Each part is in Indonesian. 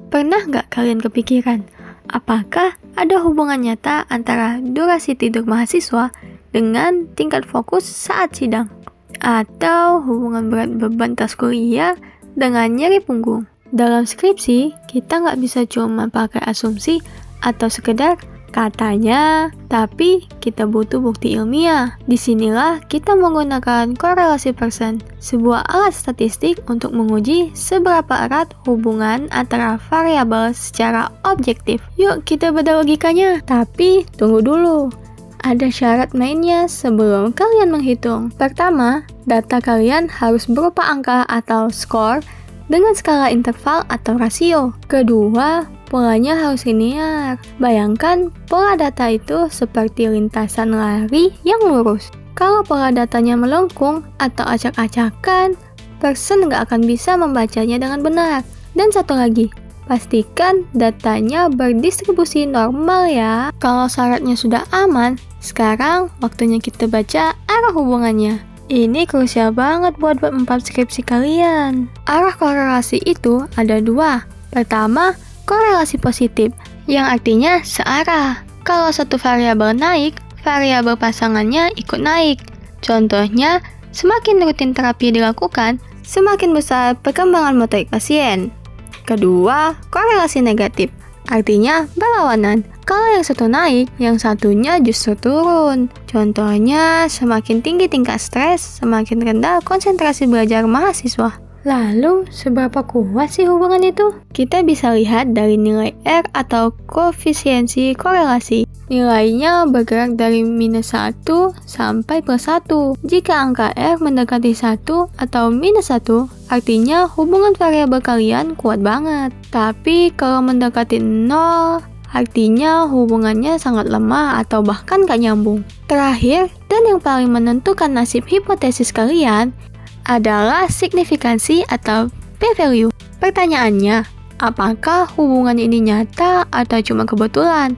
Pernah nggak kalian kepikiran, apakah ada hubungan nyata antara durasi tidur mahasiswa dengan tingkat fokus saat sidang? Atau hubungan berat beban tas kuliah dengan nyeri punggung? Dalam skripsi, kita nggak bisa cuma pakai asumsi atau sekedar katanya, tapi kita butuh bukti ilmiah. Disinilah kita menggunakan korelasi Pearson, sebuah alat statistik untuk menguji seberapa erat hubungan antara variabel secara objektif. Yuk kita bedah logikanya. Tapi tunggu dulu, ada syarat mainnya sebelum kalian menghitung. Pertama, data kalian harus berupa angka atau skor dengan skala interval atau rasio. Kedua, polanya harus linear. Bayangkan pola data itu seperti lintasan lari yang lurus. Kalau pola datanya melengkung atau acak-acakan, Pearson nggak akan bisa membacanya dengan benar. Dan satu lagi, pastikan datanya berdistribusi normal ya. Kalau syaratnya sudah aman, sekarang waktunya kita baca arah hubungannya. Ini krusial banget buat bab 4 skripsi kalian. Arah korelasi itu ada dua. Pertama, korelasi positif, yang artinya searah. Kalau satu variabel naik, variabel pasangannya ikut naik. Contohnya, semakin rutin terapi dilakukan, semakin besar perkembangan motorik pasien. Kedua, korelasi negatif, artinya berlawanan. Kalau yang satu naik, yang satunya justru turun. Contohnya, semakin tinggi tingkat stres, semakin rendah konsentrasi belajar mahasiswa. Lalu, seberapa kuat sih hubungan itu? Kita bisa lihat dari nilai R atau koefisiensi korelasi. Nilainya bergerak dari -1 sampai +1. Jika angka R mendekati 1 atau -1, artinya hubungan variabel kalian kuat banget. Tapi kalau mendekati 0, artinya hubungannya sangat lemah atau bahkan gak nyambung. Terakhir, dan yang paling menentukan nasib hipotesis kalian, adalah signifikansi atau p-value. Pertanyaannya, apakah hubungan ini nyata atau cuma kebetulan?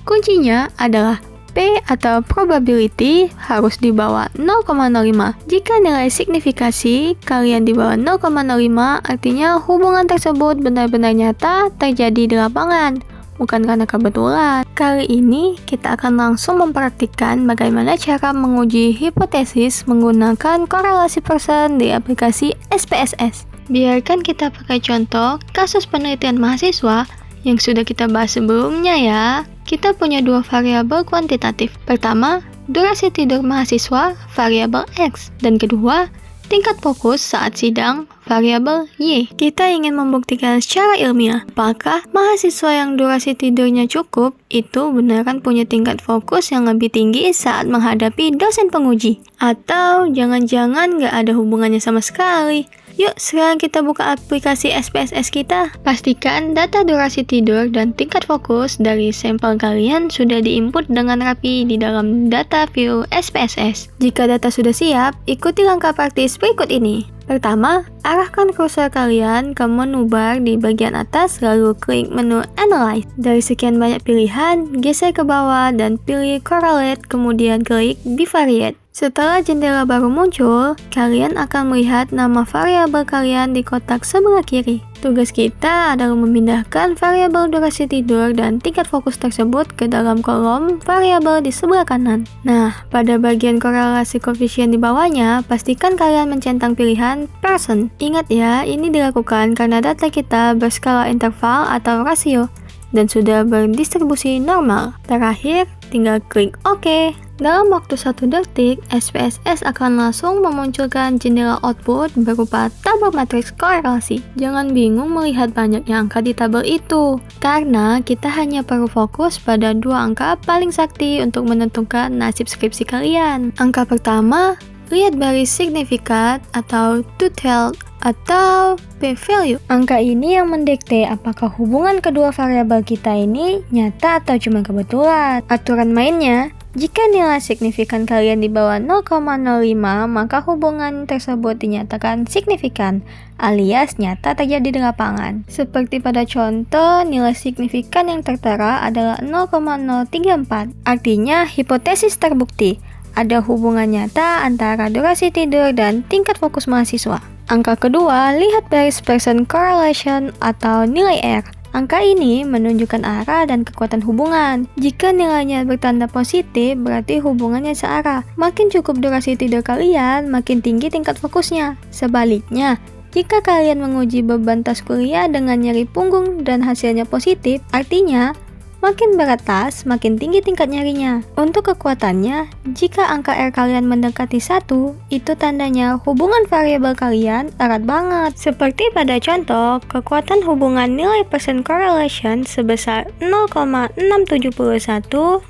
Kuncinya adalah P atau probability harus di bawah 0,05. Jika nilai signifikasi kalian di bawah 0,05, artinya hubungan tersebut benar-benar nyata terjadi di lapangan, bukan karena kebetulan. Kali ini kita akan langsung mempraktikkan bagaimana cara menguji hipotesis menggunakan korelasi Pearson di aplikasi SPSS. Biarkan kita pakai contoh kasus penelitian mahasiswa yang sudah kita bahas sebelumnya ya. Kita punya dua variabel kuantitatif. Pertama, durasi tidur mahasiswa, variabel X. Dan kedua, tingkat fokus saat sidang, variabel Y. Kita ingin membuktikan secara ilmiah, apakah mahasiswa yang durasi tidurnya cukup, itu beneran punya tingkat fokus yang lebih tinggi saat menghadapi dosen penguji. Atau jangan-jangan nggak ada hubungannya sama sekali. Yuk, sekarang kita buka aplikasi SPSS kita. Pastikan data durasi tidur dan tingkat fokus dari sampel kalian sudah diinput dengan rapi di dalam data view SPSS. Jika data sudah siap, ikuti langkah praktis berikut ini. Pertama, arahkan kursor kalian ke menu bar di bagian atas lalu klik menu Analyze. Dari sekian banyak pilihan, geser ke bawah dan pilih Correlate, kemudian klik Bivariate. Setelah jendela baru muncul, kalian akan melihat nama variabel kalian di kotak sebelah kiri. Tugas kita adalah memindahkan variabel durasi tidur dan tingkat fokus tersebut ke dalam kolom variabel di sebelah kanan. Nah, pada bagian korelasi koefisien di bawahnya, pastikan kalian mencentang pilihan Pearson. Ingat ya, ini dilakukan karena data kita berskala interval atau rasio dan sudah berdistribusi normal. Terakhir, tinggal klik OK. Dalam waktu 1 detik, SPSS akan langsung memunculkan jendela output berupa tabel matriks korelasi. Jangan bingung melihat banyaknya angka di tabel itu, karena kita hanya perlu fokus pada dua angka paling sakti untuk menentukan nasib skripsi kalian. Angka pertama, lihat baris signifikat atau two-tailed atau p-value. Angka ini yang mendikte apakah hubungan kedua variabel kita ini nyata atau cuma kebetulan. Aturan mainnya, jika nilai signifikan kalian di bawah 0,05, maka hubungan tersebut dinyatakan signifikan, alias nyata terjadi di lapangan. Seperti pada contoh, nilai signifikan yang tertera adalah 0,034. Artinya, hipotesis terbukti. Ada hubungan nyata antara durasi tidur dan tingkat fokus mahasiswa. Angka kedua, lihat baris Pearson correlation atau nilai R. Angka ini menunjukkan arah dan kekuatan hubungan. Jika nilainya bertanda positif, berarti hubungannya searah. Makin cukup durasi tidur kalian, makin tinggi tingkat fokusnya. Sebaliknya, jika kalian menguji beban tas kuliah dengan nyeri punggung dan hasilnya positif, artinya makin berat tas, makin tinggi tingkat nyerinya. Untuk kekuatannya, jika angka R kalian mendekati 1, itu tandanya hubungan variabel kalian erat banget. Seperti pada contoh, kekuatan hubungan nilai percent correlation sebesar 0,671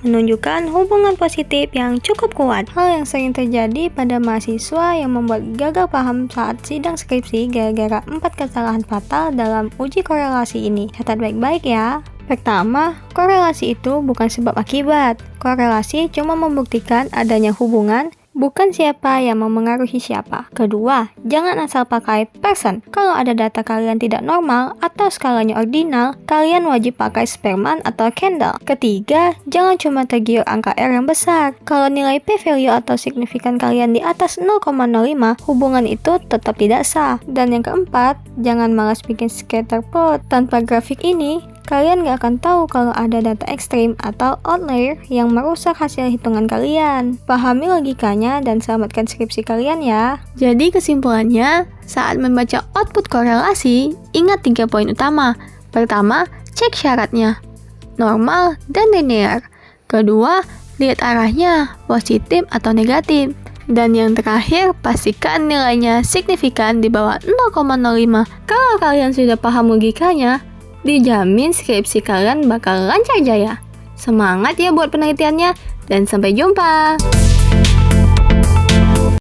menunjukkan hubungan positif yang cukup kuat. Hal yang sering terjadi pada mahasiswa yang membuat gagal paham saat sidang skripsi gara-gara 4 kesalahan fatal dalam uji korelasi ini. Catat baik-baik ya. Pertama, korelasi itu bukan sebab akibat. Korelasi cuma membuktikan adanya hubungan, bukan siapa yang memengaruhi siapa. Kedua, jangan asal pakai persen. Kalau ada data kalian tidak normal atau skalanya ordinal, kalian wajib pakai Spearman atau Kendall. Ketiga, jangan cuma tergiur angka R yang besar. Kalau nilai p-value atau signifikan kalian di atas 0,05, hubungan itu tetap tidak sah. Dan yang keempat, jangan malas bikin scatter plot. Tanpa grafik ini, kalian gak akan tahu kalau ada data ekstrim atau outlier yang merusak hasil hitungan kalian. Pahami logikanya dan selamatkan skripsi kalian ya. Jadi kesimpulannya, saat membaca output korelasi, ingat 3 poin utama. Pertama, cek syaratnya, normal dan linear. Kedua, lihat arahnya, positif atau negatif. Dan yang terakhir, pastikan nilainya signifikan di bawah 0,05. Kalau kalian sudah paham logikanya, dijamin skripsi kalian bakal lancar jaya. Semangat ya buat penelitiannya, dan sampai jumpa!